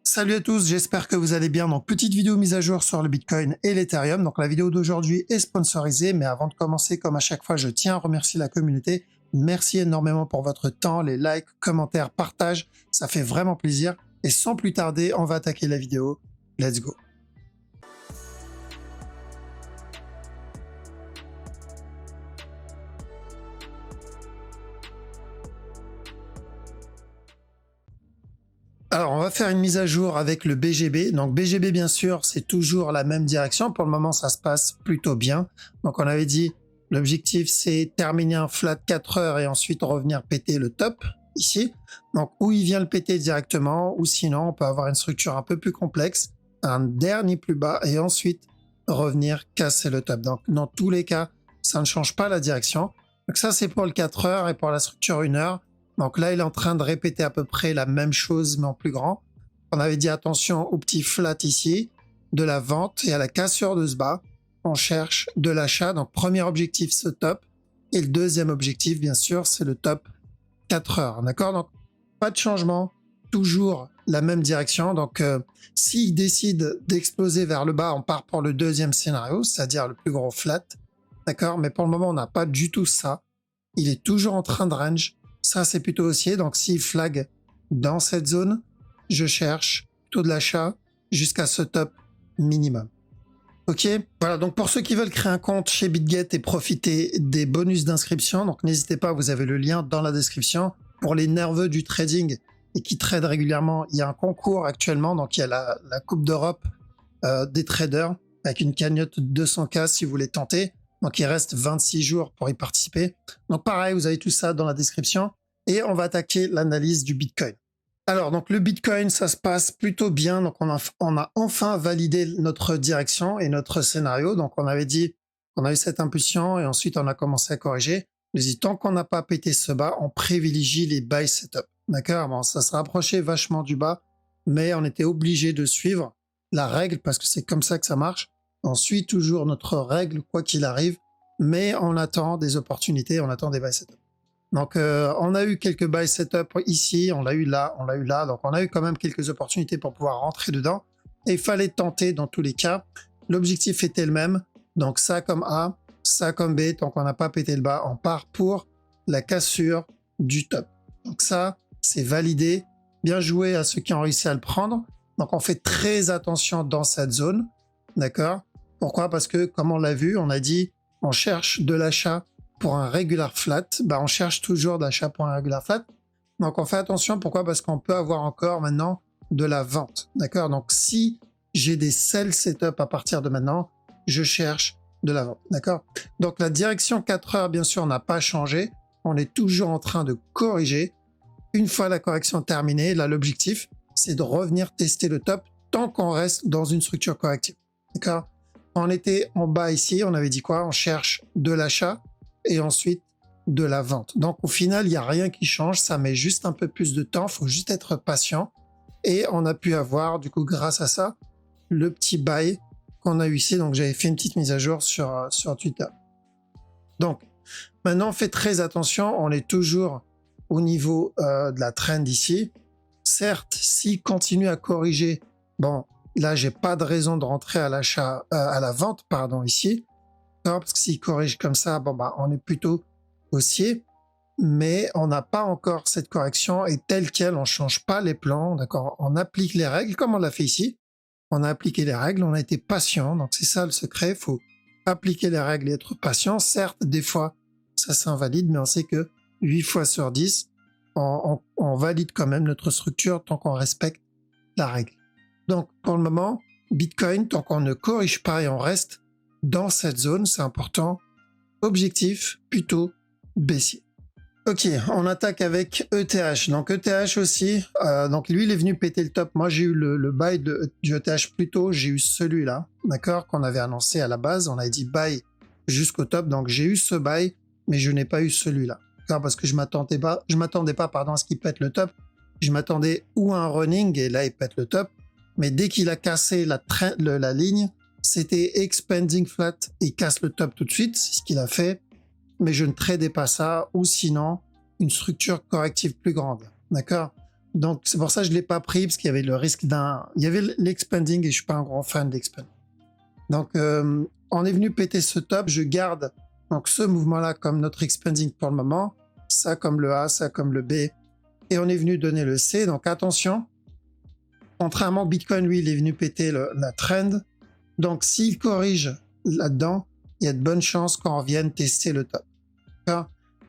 Salut à tous, j'espère que vous allez bien. Donc, petite vidéo mise à jour sur le Bitcoin et l'Ethereum. Donc, la vidéo d'aujourd'hui est sponsorisée, mais avant de commencer, comme à chaque fois, je tiens à remercier la communauté. Merci énormément pour votre temps, les likes, commentaires, partages. Ça fait vraiment plaisir. Et sans plus tarder, on va attaquer la vidéo. Let's go. Alors, on va faire une mise à jour avec le BGB. Donc, BGB, bien sûr, c'est toujours la même direction. Pour le moment, ça se passe plutôt bien. Donc, on avait dit, l'objectif, c'est terminer un flat 4 heures et ensuite revenir péter le top, ici. Donc, où il vient le péter directement, ou sinon, on peut avoir une structure un peu plus complexe, un dernier plus bas, et ensuite revenir casser le top. Donc, dans tous les cas, ça ne change pas la direction. Donc, ça, c'est pour le 4 heures et pour la structure 1 heure. Donc là, il est en train de répéter à peu près la même chose, mais en plus grand. On avait dit attention au petit flat ici, de la vente et à la cassure de ce bas. On cherche de l'achat. Donc premier objectif, ce top. Et le deuxième objectif, bien sûr, c'est le top 4 heures. D'accord? Donc pas de changement, toujours la même direction. Donc s'il décide d'exploser vers le bas, on part pour le deuxième scénario, c'est-à-dire le plus gros flat. D'accord? Mais pour le moment, on n'a pas du tout ça. Il est toujours en train de range. Ça, c'est plutôt haussier. Donc, s'il flag dans cette zone, je cherche plutôt de l'achat jusqu'à ce top minimum. Ok, voilà. Donc, pour ceux qui veulent créer un compte chez BitGet et profiter des bonus d'inscription, donc n'hésitez pas, vous avez le lien dans la description. Pour les nerveux du trading et qui tradent régulièrement, il y a un concours actuellement. Donc, il y a la Coupe d'Europe des traders avec une cagnotte de 200K si vous voulez tenter. Donc, il reste 26 jours pour y participer. Donc, pareil, vous avez tout ça dans la description. Et on va attaquer l'analyse du Bitcoin. Alors, donc le Bitcoin, ça se passe plutôt bien. Donc, on a enfin validé notre direction et notre scénario. Donc, on avait dit qu'on a eu cette impulsion et ensuite, on a commencé à corriger. Je dis, tant qu'on n'a pas pété ce bas, on privilégie les buy setup. D'accord? Bon, ça se rapprochait vachement du bas, mais on était obligé de suivre la règle parce que c'est comme ça que ça marche. On suit toujours notre règle, quoi qu'il arrive, mais on attend des opportunités, on attend des buy setup. Donc, on a eu quelques buy setup ici, on l'a eu là, on l'a eu là. Donc, on a eu quand même quelques opportunités pour pouvoir rentrer dedans. Et il fallait tenter dans tous les cas. L'objectif était le même. Donc, ça comme A, ça comme B. Tant qu'on n'a pas pété le bas, on part pour la cassure du top. Donc, ça, c'est validé. Bien joué à ceux qui ont réussi à le prendre. Donc, on fait très attention dans cette zone. D'accord? Pourquoi? Parce que, comme on l'a vu, on a dit, on cherche de l'achat pour un regular flat. Bah, on cherche toujours d'achat pour un regular flat. Donc, on fait attention. Pourquoi? Parce qu'on peut avoir encore maintenant de la vente. D'accord? Donc, si j'ai des sell setup à partir de maintenant, je cherche de la vente. D'accord? Donc, la direction 4 heures, bien sûr, n'a pas changé. On est toujours en train de corriger. Une fois la correction terminée, là, l'objectif, c'est de revenir tester le top tant qu'on reste dans une structure corrective. D'accord? On était en bas ici, on avait dit quoi? On cherche de l'achat et ensuite de la vente. Donc au final, il n'y a rien qui change, ça met juste un peu plus de temps, il faut juste être patient. Et on a pu avoir, du coup, grâce à ça, le petit buy qu'on a eu ici. Donc j'avais fait une petite mise à jour sur Twitter. Donc maintenant, on fait très attention, on est toujours au niveau de la trend ici. Certes, s'il continue à corriger, bon, là, j'ai pas de raison de rentrer à l'achat, à la vente, pardon, ici. Non, parce que s'il corrige comme ça, bon, bah, on est plutôt haussier, mais on n'a pas encore cette correction et tel quel, on change pas les plans, d'accord? On applique les règles comme on l'a fait ici. On a appliqué les règles, on a été patient, donc c'est ça le secret. Il faut appliquer les règles et être patient. Certes, des fois, ça s'invalide, mais on sait que 8 fois sur 10, on valide quand même notre structure tant qu'on respecte la règle. Donc, pour le moment, Bitcoin, tant qu'on ne corrige pas et on reste dans cette zone, c'est important. Objectif plutôt baissier. Ok, on attaque avec ETH. Donc ETH aussi, donc lui il est venu péter le top. Moi j'ai eu le buy du ETH plus tôt, j'ai eu celui-là, d'accord, qu'on avait annoncé à la base. On a dit buy jusqu'au top, donc j'ai eu ce buy, mais je n'ai pas eu celui-là, d'accord, parce que je m'attendais pas, pardon, à ce qu'il pète le top. Je m'attendais ou à un running et là il pète le top, mais dès qu'il a cassé la ligne, c'était expanding flat, il casse le top tout de suite, c'est ce qu'il a fait. Mais je ne tradais pas ça, ou sinon une structure corrective plus grande, d'accord? Donc, c'est pour ça que je ne l'ai pas pris, parce qu'il y avait le risque d'un... Il y avait l'expanding et je suis pas un grand fan d'expanding. Donc, on est venu péter ce top. Je garde donc ce mouvement-là comme notre expanding pour le moment. Ça comme le A, ça comme le B. Et on est venu donner le C. Donc, attention. Contrairement au Bitcoin, lui, il est venu péter la trend. Donc, s'il corrige là-dedans, il y a de bonnes chances qu'on revienne tester le top.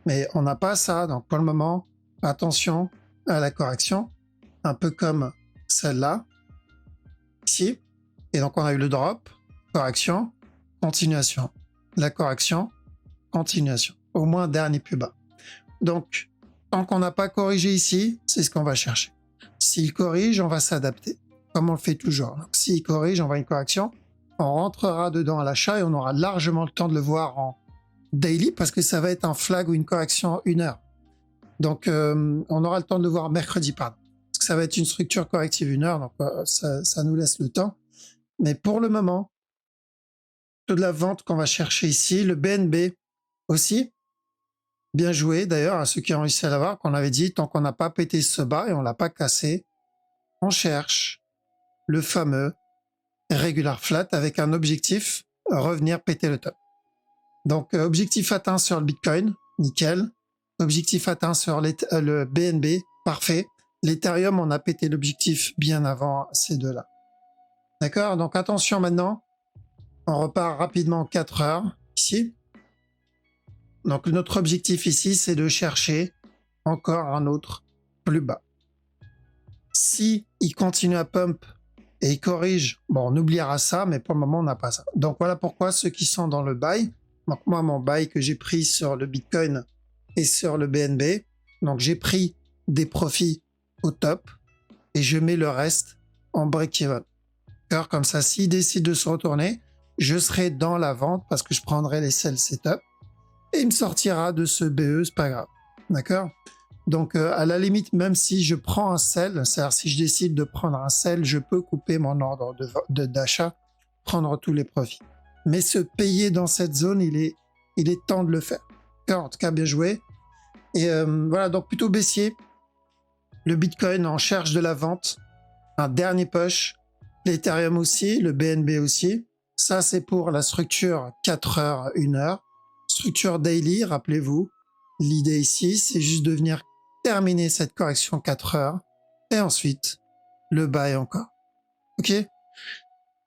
Mais on n'a pas ça. Donc, pour le moment, attention à la correction. Un peu comme celle-là. Ici. Et donc, on a eu le drop. Correction, continuation. La correction, continuation. Au moins dernier plus bas. Donc, tant qu'on n'a pas corrigé ici, c'est ce qu'on va chercher. S'il corrige, on va s'adapter, comme on le fait toujours. S'il corrige, on va une correction. On rentrera dedans à l'achat et on aura largement le temps de le voir en daily parce que ça va être un flag ou une correction en 1 heure. Donc, on aura le temps de le voir mercredi, pardon. Parce que ça va être une structure corrective 1 heure, donc ça nous laisse le temps. Mais pour le moment, de la vente qu'on va chercher ici, le BNB aussi, bien joué d'ailleurs à ceux qui ont réussi à l'avoir, qu'on avait dit, tant qu'on n'a pas pété ce bas et on l'a pas cassé, on cherche le fameux regular flat avec un objectif, revenir péter le top. Donc objectif atteint sur le Bitcoin, nickel. Objectif atteint sur le BNB, parfait. L'Ethereum, on a pété l'objectif bien avant ces deux-là. D'accord? Donc attention maintenant. On repart rapidement en 4 heures, ici. Donc notre objectif ici, c'est de chercher encore un autre plus bas. Si il continue à pump et il corrige, bon, on oubliera ça, mais pour le moment, on n'a pas ça. Donc voilà pourquoi ceux qui sont dans le buy, donc moi, mon buy que j'ai pris sur le Bitcoin et sur le BNB, donc j'ai pris des profits au top et je mets le reste en break-even. Comme ça, s'il décide de se retourner, je serai dans la vente parce que je prendrai les sell setup et il me sortira de ce BE, c'est pas grave. D'accord? Donc, à la limite, même si je prends un sell, c'est-à-dire si je décide de prendre un sell, je peux couper mon ordre d'achat, prendre tous les profits. Mais se payer dans cette zone, il est temps de le faire. D'accord? En tout cas, bien joué. Et voilà, donc plutôt baissier. Le Bitcoin en cherche de la vente. Un dernier push. L'Ethereum aussi, le BNB aussi. Ça, c'est pour la structure 4 heures, 1 heure. Structure daily, rappelez-vous. L'idée ici, c'est juste de venir terminer cette correction 4 heures. Et ensuite, le buy encore. OK?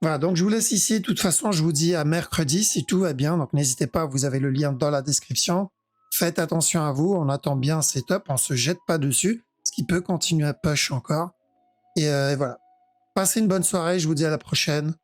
Voilà, donc je vous laisse ici. De toute façon, je vous dis à mercredi si tout va bien. Donc n'hésitez pas, vous avez le lien dans la description. Faites attention à vous, on attend bien un setup, on se jette pas dessus, ce qui peut continuer à push encore. Et voilà. Passez une bonne soirée, je vous dis à la prochaine.